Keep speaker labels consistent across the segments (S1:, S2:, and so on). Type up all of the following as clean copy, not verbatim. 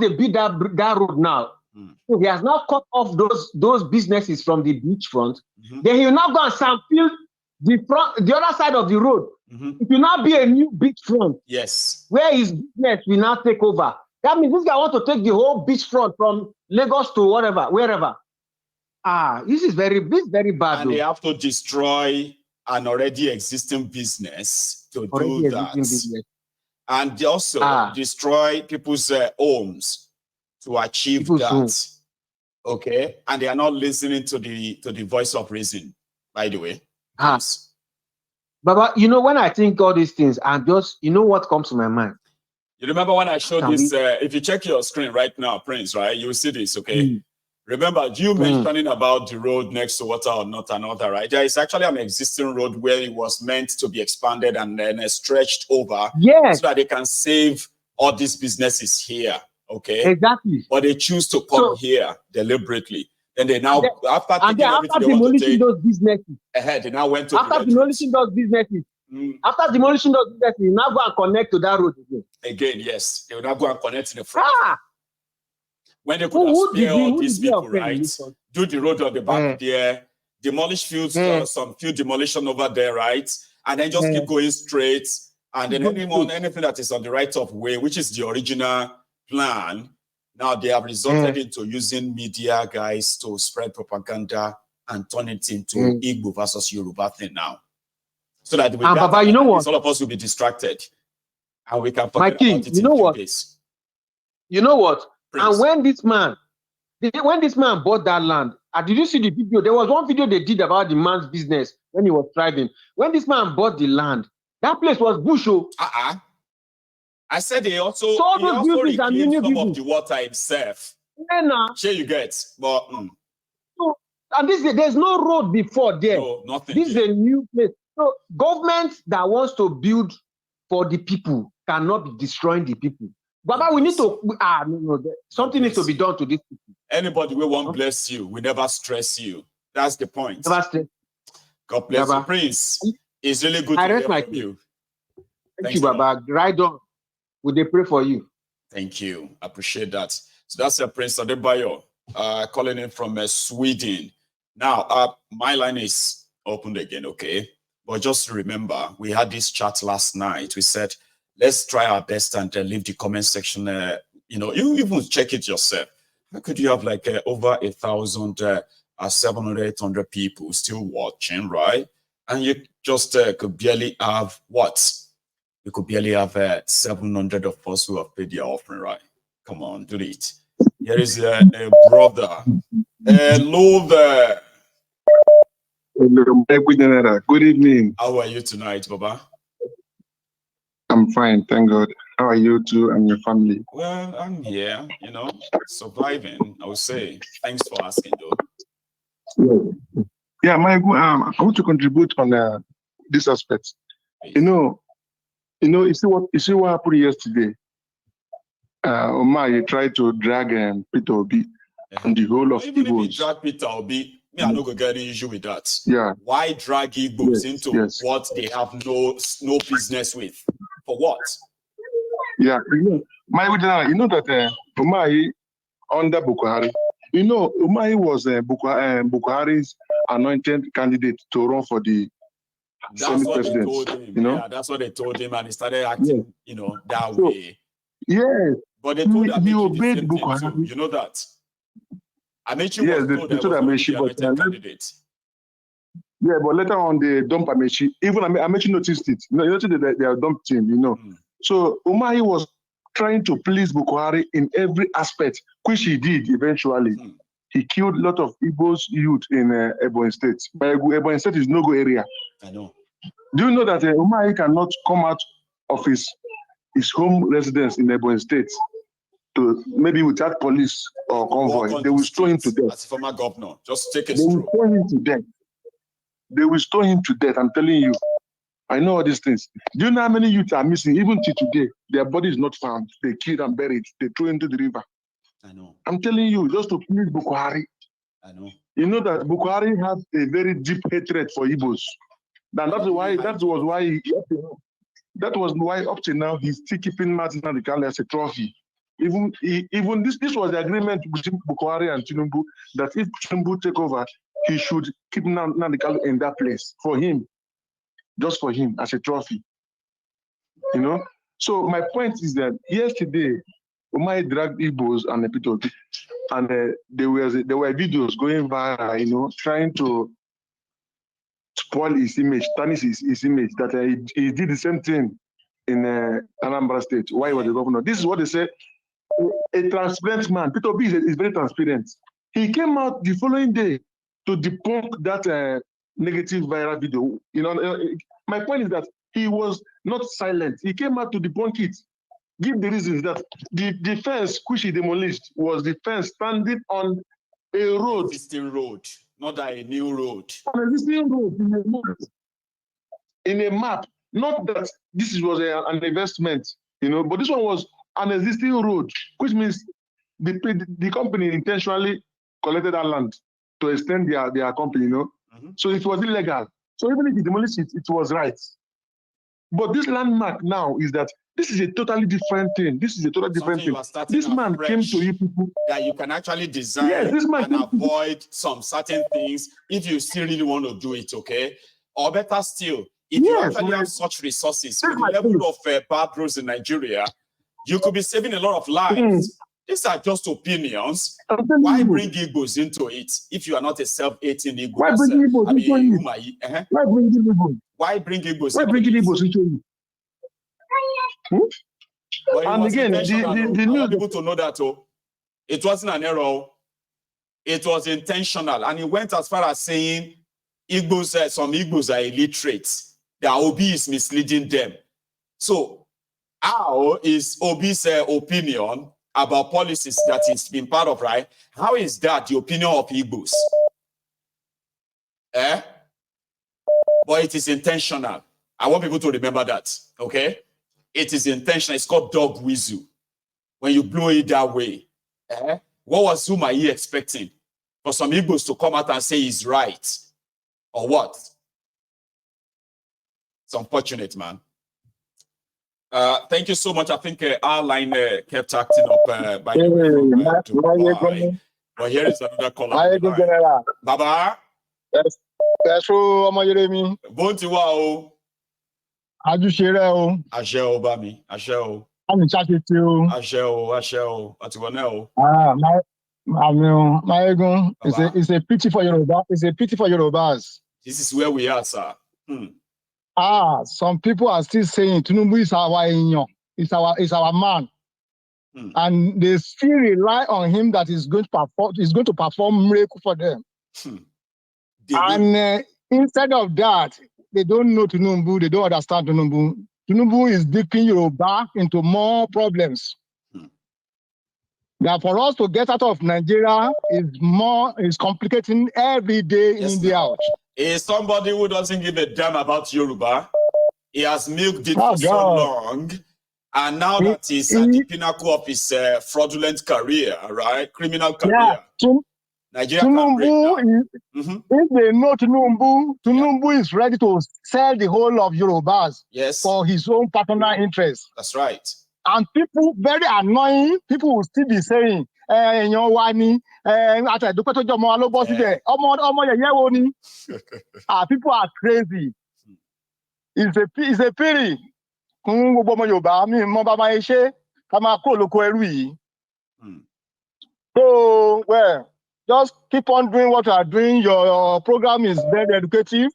S1: they build that road now, so he has now cut off those businesses from the beachfront. Then he will now go and sample the other side of the road. It will now be a new beachfront.
S2: Yes.
S1: Where his business will now take over. That means this guy wants to take the whole beachfront from Lagos to wherever. This is very bad.
S2: And they have to destroy an already existing business to do that. And they also destroy people's homes to achieve that. Okay. And they are not listening to the voice of reason, by the way.
S1: But when I think all these things, and just what comes to my mind.
S2: You remember when I showed this? If you check your screen right now, Prince, right? You will see this, okay? Remember, you mentioning about the road next to water or not another, right? There is actually an existing road where it was meant to be expanded and then stretched over so that they can save all these businesses here, okay?
S1: Exactly.
S2: But they choose to come here deliberately. Then they now, after
S1: demolishing those businesses,
S2: they now went to
S1: after demolishing those businesses, they now go and connect to that road again.
S2: Again, yes. They will now go and connect in the front. When they could have spared all these people, right? Do the road on the back there, demolish some few demolition over there, right? And then just keep going straight. And then anything that is on the right of way, which is the original plan, now they have resorted into using media guys to spread propaganda and turn it into Igbo versus Yoruba thing now. So that
S1: Baba, you know what?
S2: All of us will be distracted. And we can
S1: forget about it in a few days. You know what? Prince. And when this man bought that land, did you see the video? There was one video they did about the man's business when he was thriving. When this man bought the land, that place was bush.
S2: I said he also reclaimed some of the water himself. Sure you get, but
S1: and there's no road before there.
S2: No, nothing.
S1: This is a new place. So government that wants to build for the people cannot be destroying the people. Baba, we need to something needs to be done to these people.
S2: Anybody will won't bless you, we never stress you. That's the point. God bless you, Prince. It's really good to hear from you.
S1: Thank you, Baba. Right on. Would they pray for you?
S2: Thank you. Appreciate that. So that's Prince Adebayo calling in from Sweden. Now, my line is opened again, okay? But just remember, we had this chat last night. We said, let's try our best and leave the comment section. You even check it yourself. How could you have like over 1,700, 800 people still watching, right? And you just could barely have what? You could barely have 700 of us who have paid their offering, right? Come on, do it. Here is a brother. Hello there.
S3: Good evening.
S2: How are you tonight, Baba?
S3: I'm fine, thank God. How are you too and your family?
S2: Well, I'm here, surviving, I would say. Thanks for asking, though.
S3: Yeah, I want to contribute on this aspect. Please. You see what happened yesterday? Umahi tried to drag Peter Obi and the whole of
S2: Even
S3: Igbos.
S2: if you drag Peter Obi, I'm not going to get any issue with that.
S3: Yeah.
S2: Why drag Igbos into what they have no business with? For what?
S3: Yeah, you know that Umahi under Bukhari, Umahi was Bukhari's anointed candidate to run for the
S2: Senate president. Yeah, that's what they told him, and he started acting, that way.
S3: Yes.
S2: But they told him he obeyed Bukhari too. You know that. Amechi was told that Amechi was an candidate.
S3: Yeah, but later on they dumped Amechi. Even Amechi noticed it. You noticed that they are dumped him, So Umahi was trying to please Bukhari in every aspect, which he did eventually. He killed a lot of Igbo's youth in Ebonyi State. But Ebonyi State is no-go area.
S2: I know.
S3: Do you know that Umahi cannot come out of his home residence in Ebonyi State to maybe without police or convoy? They will stone him to death.
S2: As a former governor, just take a
S3: They will stone him to death. They will stone him to death. I'm telling you. I know all these things. Do you know how many youth are missing? Even till today, their body is not found. They killed and buried. They threw into the river.
S2: I know.
S3: I'm telling you, just to please Bukhari.
S2: I know.
S3: You know that Bukhari has a very deep hatred for Igbos. And that was why up to now he's still keeping Martin Adikale as a trophy. Even this was the agreement between Bukhari and Tinubu that if Tinubu take over, he should keep Nnamdi Kanu in that place for him, just for him as a trophy. You know. So my point is that yesterday, Umahi dragged Igbos and the P2P, and there were videos going viral, you know, trying to spoil his image, tarnish his image, that he did the same thing in Anambra State while he was the governor. This is what they say, a transparent man. P2P is very transparent. He came out the following day to debunk that negative viral video. You know, my point is that he was not silent. He came out to debunk it. Give the reasons that the fence which he demolished was the fence standing on a road.
S2: Existing road, not a new road.
S3: An existing road in a map. Not that this was an investment, you know, but this one was an existing road, which means the company intentionally collected that land to extend their company, you know. So it was illegal. So even if he demolished it, it was right. But this landmark now is that this is a totally different thing. This is a totally different thing. This man came to you people
S2: that you can actually design and avoid some certain things if you still really want to do it, okay? Or better still, if you actually have such resources with the level of bad roads in Nigeria, you could be saving a lot of lives. These are just opinions. Why bring Igbos into it if you are not a self-hating Igbo?
S3: Why bring Igbos into it? Why bring Igbos?
S2: Why bring Igbos
S3: into it? Why bring Igbos into it? And again,
S2: I want people to know that it wasn't an error. It was intentional. And he went as far as saying Igbos, some Igbos are illiterate. The Obi is misleading them. So how is Obi's opinion about policies that he's been part of, right? How is that the opinion of Igbos? But it is intentional. I want people to remember that, okay? It is intentional. It's called dog whistle. When you blow it that way, what was Umahi expecting? For some Igbos to come out and say he's right? Or what? It's unfortunate, man. Thank you so much. I think our line kept acting up by the way. But here is another caller. Baba.
S4: Yes, Omoyeremi.
S2: Bontiwa o.
S4: Ajusere o.
S2: Àṣẹ o bá mi. Àṣẹ o.
S4: Ami chakiti o.
S2: Àṣẹ o, àṣẹ o. Àtiwọnẹ o.
S4: My ego. It's a pity for Yoruba. It's a pity for Yorubas.
S2: This is where we are, sir.
S4: Some people are still saying Tinubu is our is our man. And they still rely on him that is going to perform miracle for them. And instead of that, they don't know Tinubu, they don't understand Tinubu. Tinubu is dipping Yoruba into more problems. Now, for us to get out of Nigeria is complicating every day in the out.
S2: Is somebody who doesn't give a damn about Yoruba. He has milked it for so long, and now that he's at the pinnacle of his fraudulent career, right? Criminal career. Nigeria
S4: Tinubu if they know Tinubu is ready to sell the whole of Yorubas for his own personal interest.
S2: That's right.
S4: And people, very annoying, people will still be saying, people are crazy. It's a pity. So, well, just keep on doing what you are doing. Your program is very educative,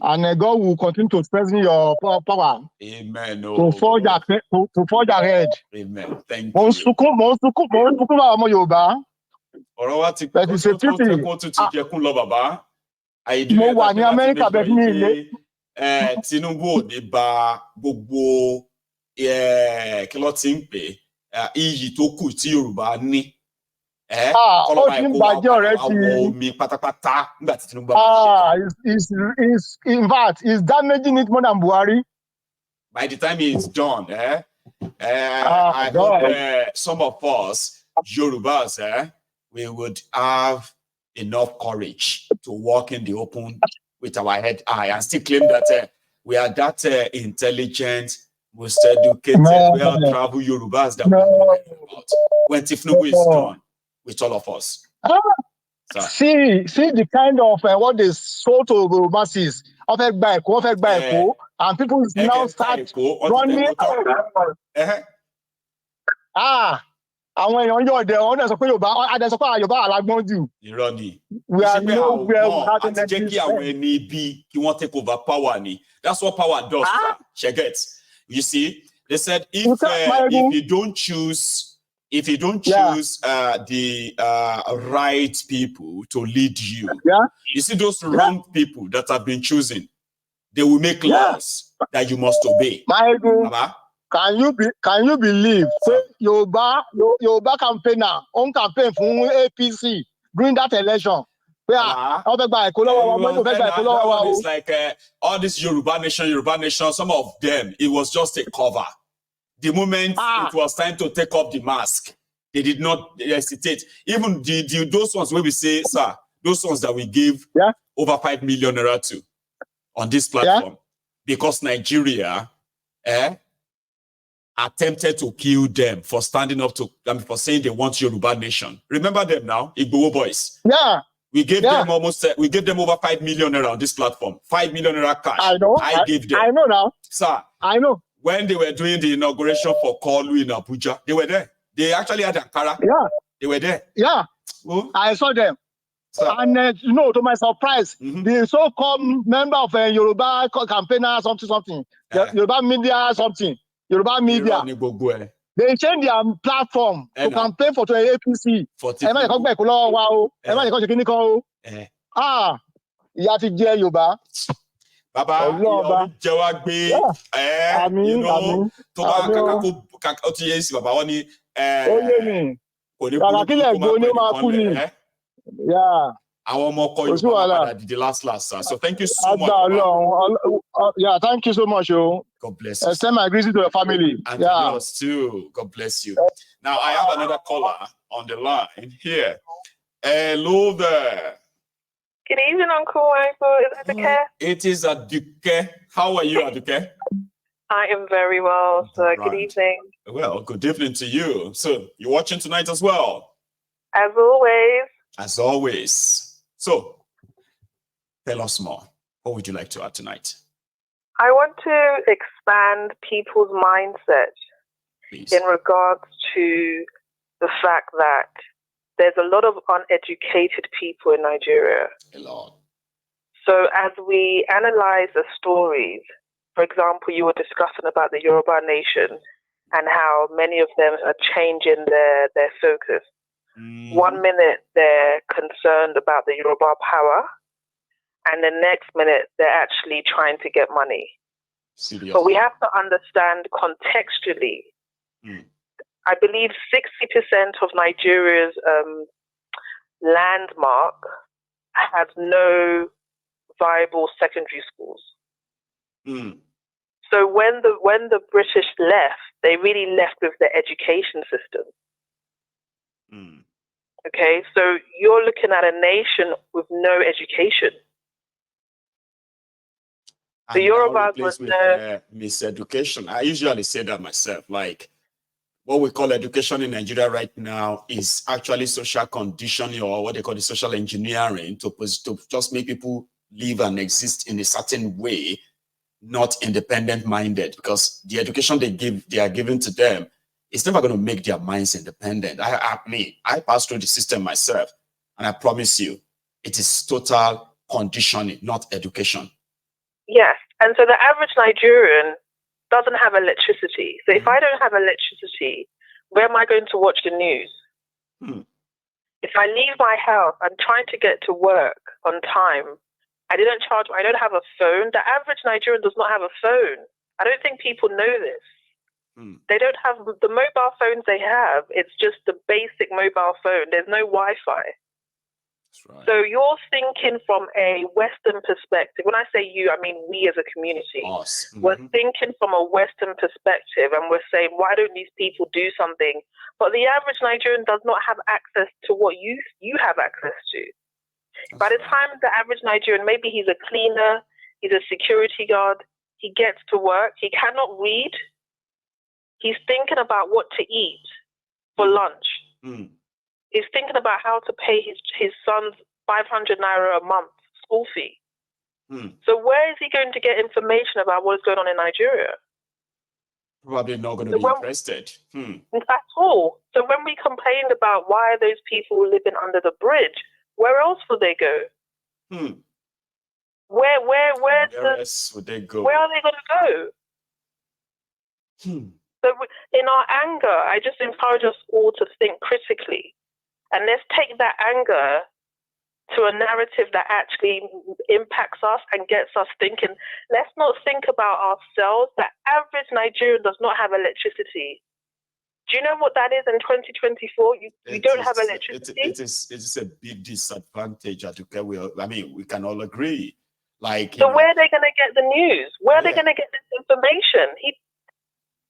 S4: and God will continue to strengthen your power.
S2: Amen.
S4: To forge ahead.
S2: Amen. Thank you. But it's a pity. Tinubu ò ní ba gbogbo kí ló ti ń pè iyì tó kù tí Yorùbá ní.
S4: In fact, he's damaging it more than Buhari.
S2: By the time it's done, I hope some of us Yorubas, we would have enough courage to walk in the open with our head high and still claim that we are that intelligent, most educated, well-traveled Yorubas that we're hearing about. When Tifnubu is done with all of us.
S4: See the kind of what they sold to masses. And people now start running. Àwọn èèyàn yóò dẹ̀ ọ́n dẹ̀ sọ pé Yorùbá adẹ̀ sọ pé Yorùbá alágbọ́n jù.
S2: Irọ́ ni.
S4: We are nowhere without
S2: àti jẹ́ kí àwọn ẹni bí kí wọ́n take over power ni. That's what power does. She gets. You see, they said if you don't choose the right people to lead you, you see those wrong people that have been chosen, they will make laws that you must obey.
S4: Can you believe Yoruba campaigner on campaign for APC during that election?
S2: It's like all this Yoruba nation, some of them, it was just a cover. The moment it was time to take off the mask, they did not hesitate. Even those ones where we say, sir, those ones that we gave over 5 million naira to on this platform, because Nigeria attempted to kill them for standing up to them, for saying they want Yoruba nation. Remember them now, Igbo boys.
S4: Yeah.
S2: We gave them we gave them over 5 million naira on this platform. 5 million naira cash.
S4: I know.
S2: I gave them.
S4: I know now.
S2: Sir.
S4: I know.
S2: When they were doing the inauguration for Kolu in Abuja, they were there. They actually had Ankara.
S4: Yeah.
S2: They were there.
S4: Yeah.
S2: Oh.
S4: I saw them. Sir. And to my surprise, the so-called member of a Yoruba campaigner, something, Yoruba media, Yoruba media. They changed their platform to campaign for the APC. Yoruba.
S2: Baba, the last sir. So thank you so much.
S4: Yeah, thank you so much.
S2: God bless you.
S4: Extend my greetings to your family.
S2: And yours too. God bless you. Now I have another caller on the line here. Hello there.
S5: Good evening, Uncle Michael. Is that Aduke?
S2: It is Aduke. How are you, Aduke?
S5: I am very well, sir. Good evening.
S2: Well, good evening to you. So you're watching tonight as well?
S5: As always.
S2: As always. So tell us more. What would you like to add tonight?
S5: I want to expand people's mindset in regards to the fact that there's a lot of uneducated people in Nigeria.
S2: A lot.
S5: So as we analyze the stories, for example, you were discussing about the Yoruba nation and how many of them are changing their focus. 1 minute they're concerned about the Yoruba power, and the next minute they're actually trying to get money.
S2: Seriously.
S5: But we have to understand contextually. I believe 60% of Nigeria's landmark has no viable secondary schools. So when the British left, they really left with the education system. Okay, so you're looking at a nation with no education. The Yorubas was
S2: miseducation. I usually say that myself. Like, what we call education in Nigeria right now is actually social conditioning, or what they call the social engineering, to just make people live and exist in a certain way, not independent-minded. Because the education they are giving to them, it's never going to make their minds independent. I passed through the system myself, and I promise you, it is total conditioning, not education.
S5: Yes, and so the average Nigerian doesn't have electricity. So if I don't have electricity, where am I going to watch the news? If I leave my house, I'm trying to get to work on time. I don't have a phone. The average Nigerian does not have a phone. I don't think people know this. They don't have the mobile phones they have. It's just the basic mobile phone. There's no Wi-Fi.
S2: Right.
S5: So you're thinking from a Western perspective. When I say you, I mean we as a community. We're thinking from a Western perspective, and we're saying, why don't these people do something? But the average Nigerian does not have access to what you have access to. By the time the average Nigerian, maybe he's a cleaner, he's a security guard, he gets to work, he cannot read, He's thinking about what to eat for lunch. He's thinking about how to pay his son's 500 naira a month school fee. So where is he going to get information about what is going on in Nigeria?
S2: Probably not going to be interested.
S5: At all. So when we complained about why are those people living under the bridge, where else would they go? Where
S2: else would they go?
S5: Where are they going to go? So in our anger, I just encourage us all to think critically. And let's take that anger to a narrative that actually impacts us and gets us thinking. Let's not think about ourselves. The average Nigerian does not have electricity. Do you know what that is in 2024? You don't have electricity.
S2: It is a big disadvantage. We can all agree.
S5: So where are they going to get the news? Where are they going to get this information?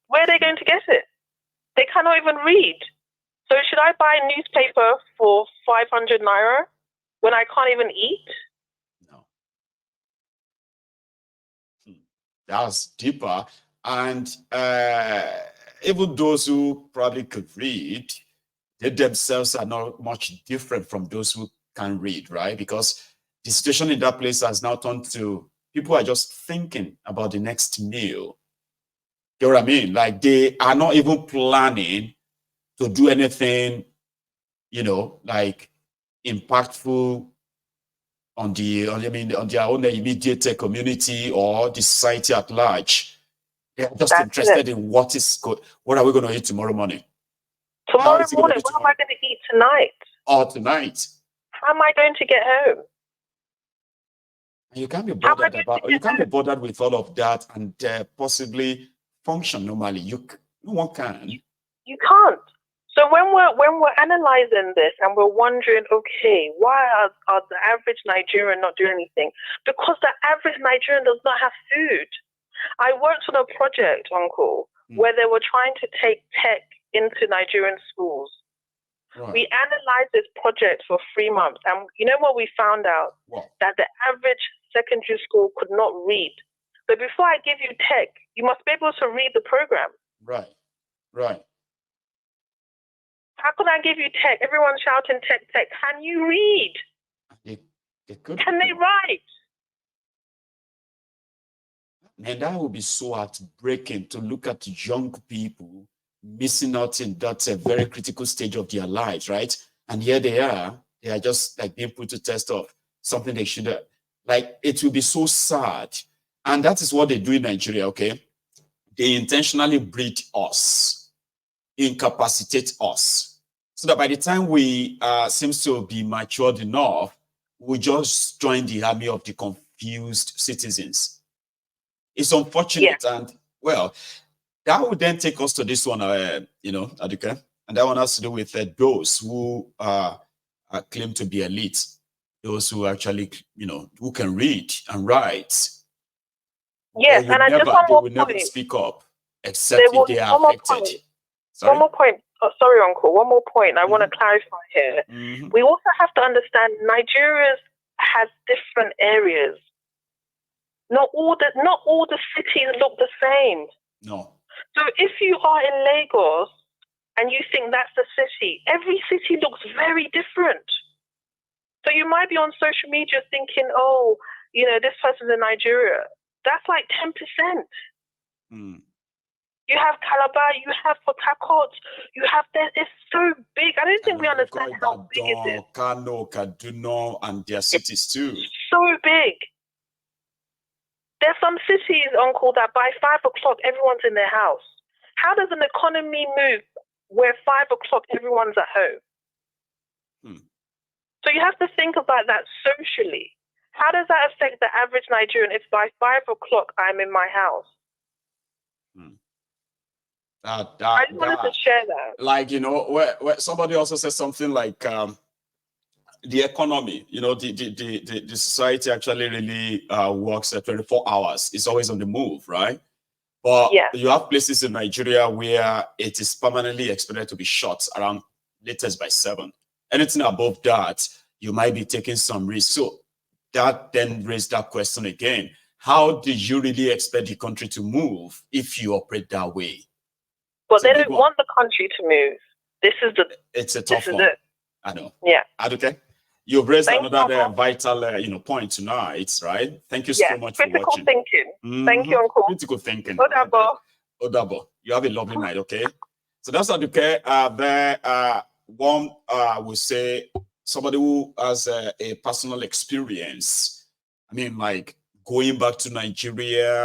S5: Where are they going to get it? They cannot even read. So should I buy a newspaper for 500 naira when I can't even eat?
S2: No. That's deeper. And even those who probably could read, they themselves are not much different from those who can read, right? Because the situation in that place has now turned to people are just thinking about the next meal. You know what I mean? Like they are not even planning to do anything, like impactful on their own immediate community or the society at large. They're just interested in what are we going to eat tomorrow morning?
S5: Tomorrow morning, what am I going to eat tonight?
S2: Or tonight.
S5: How am I going to get home?
S2: You can't be bothered with all of that and possibly function normally. No one can.
S5: You can't. So when we're analyzing this and we're wondering, okay, why are the average Nigerian not doing anything? Because the average Nigerian does not have food. I worked on a project, Uncle, where they were trying to take tech into Nigerian schools. Right. We analyzed this project for 3 months, and you know what we found out?
S2: What? That
S5: the average secondary school could not read. So before I give you tech, you must be able to read the program.
S2: Right.
S5: How can I give you tech? Everyone's shouting tech. Can you read? Can they write?
S2: And that would be so heartbreaking to look at young people missing out in that very critical stage of their lives, right? And here they are just like being put to test of something they should have. Like, it will be so sad. And that is what they do in Nigeria, okay? They intentionally breed us, incapacitate us, so that by the time we seems to be matured enough, we just join the army of the confused citizens. It's unfortunate, and well, that would then take us to this one, Aduke, and that one has to do with those who claim to be elite, those who actually, who can read and write.
S5: Yes, and I just
S2: they will never speak up except if they are affected.
S5: One more point. Oh, sorry, Uncle. One more point. I want to clarify here. We also have to understand Nigeria has different areas. Not all the cities look the same.
S2: No.
S5: So if you are in Lagos and you think that's the city, every city looks very different. So you might be on social media thinking, oh, this person's in Nigeria. That's like 10%. You have Calabar, you have Port Harcourt, you have it's so big. I don't think we understand how big it is.
S2: Kano, Kaduna, and their cities too.
S5: So big. There's some cities, Uncle, that by 5 o'clock everyone's in their house. How does an economy move where 5 o'clock everyone's at home? So you have to think about that socially. How does that affect the average Nigerian if by 5 o'clock I'm in my house? I just wanted to share that.
S2: Like, where somebody also said something like the economy, the society actually really works 24 hours. It's always on the move, right? But you have places in Nigeria where it is permanently expected to be shut around latest by 7. Anything above that, you might be taking some risk. So that then raised that question again. How do you really expect the country to move if you operate that way?
S5: But they don't want the country to move.
S2: It's a tough one. I know.
S5: Yeah.
S2: Aduke, you've raised another vital, point tonight, right? Thank you so much for watching.
S5: Critical thinking. Thank you, Uncle.
S2: Critical thinking.
S5: Odabo.
S2: You have a lovely night, okay? So that's Aduke. One will say somebody who has a personal experience. I mean, like going back to Nigeria,